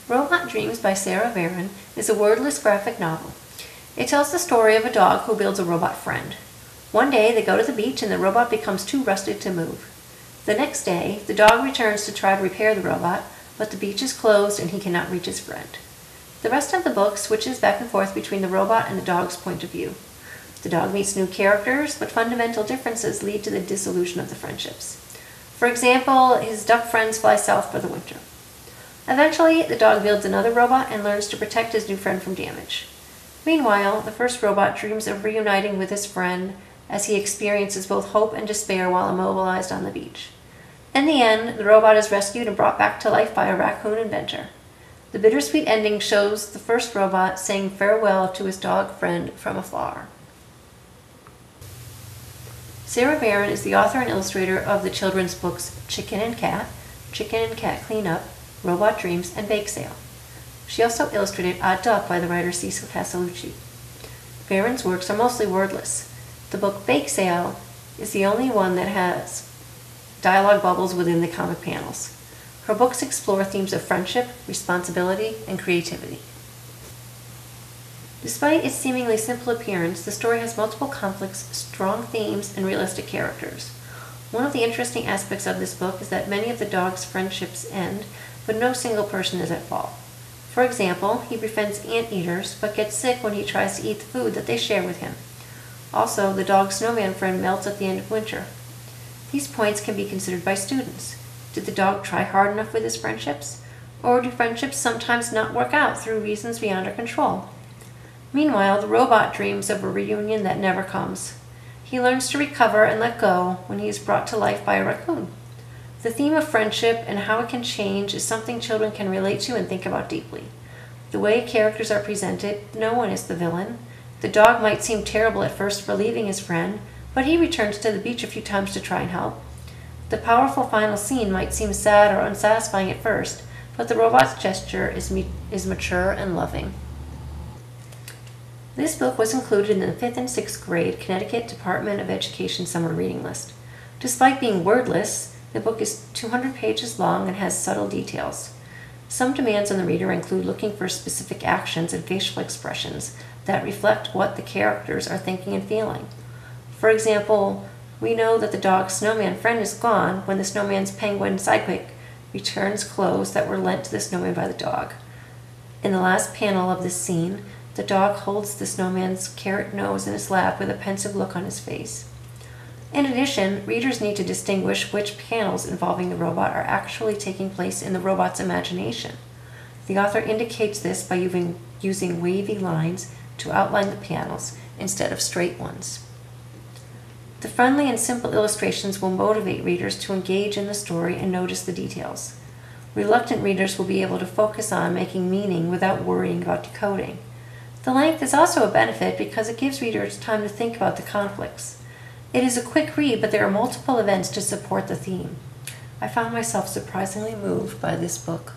Robot Dreams by Sarah Varon is a wordless graphic novel. It tells the story of a dog who builds a robot friend. One day they go to the beach and the robot becomes too rusted to move. The next day, the dog returns to try to repair the robot, but the beach is closed and he cannot reach his friend. The rest of the book switches back and forth between the robot and the dog's point of view. The dog meets new characters, but fundamental differences lead to the dissolution of the friendships. For example, his duck friends fly south for the winter. Eventually, the dog builds another robot and learns to protect his new friend from damage. Meanwhile, the first robot dreams of reuniting with his friend as he experiences both hope and despair while immobilized on the beach. In the end, the robot is rescued and brought back to life by a raccoon inventor. The bittersweet ending shows the first robot saying farewell to his dog friend from afar. Sarah Varon is the author and illustrator of the children's books Chicken and Cat Clean Up, Robot Dreams, and Bake Sale. She also illustrated Odd Duck by the writer Cecil Castellucci. Varon's works are mostly wordless. The book Bake Sale is the only one that has dialogue bubbles within the comic panels. Her books explore themes of friendship, responsibility, and creativity. Despite its seemingly simple appearance, the story has multiple conflicts, strong themes, and realistic characters. One of the interesting aspects of this book is that many of the dog's friendships end, but no single person is at fault. For example, he befriends anteaters, but gets sick when he tries to eat the food that they share with him. Also, the dog's snowman friend melts at the end of winter. These points can be considered by students. Did the dog try hard enough with his friendships? Or do friendships sometimes not work out through reasons beyond our control? Meanwhile, the robot dreams of a reunion that never comes. He learns to recover and let go when he is brought to life by a raccoon. The theme of friendship and how it can change is something children can relate to and think about deeply. The way characters are presented, no one is the villain. The dog might seem terrible at first for leaving his friend, but he returns to the beach a few times to try and help. The powerful final scene might seem sad or unsatisfying at first, but the robot's gesture is mature and loving. This book was included in the 5th and 6th grade Connecticut Department of Education summer reading list. Despite being wordless, the book is 200 pages long and has subtle details. Some demands on the reader include looking for specific actions and facial expressions that reflect what the characters are thinking and feeling. For example, we know that the dog's snowman friend is gone when the snowman's penguin sidekick returns clothes that were lent to the snowman by the dog. In the last panel of this scene, the dog holds the snowman's carrot nose in his lap with a pensive look on his face. In addition, readers need to distinguish which panels involving the robot are actually taking place in the robot's imagination. The author indicates this by using wavy lines to outline the panels instead of straight ones. The friendly and simple illustrations will motivate readers to engage in the story and notice the details. Reluctant readers will be able to focus on making meaning without worrying about decoding. The length is also a benefit because it gives readers time to think about the conflicts. It is a quick read, but there are multiple events to support the theme. I found myself surprisingly moved by this book.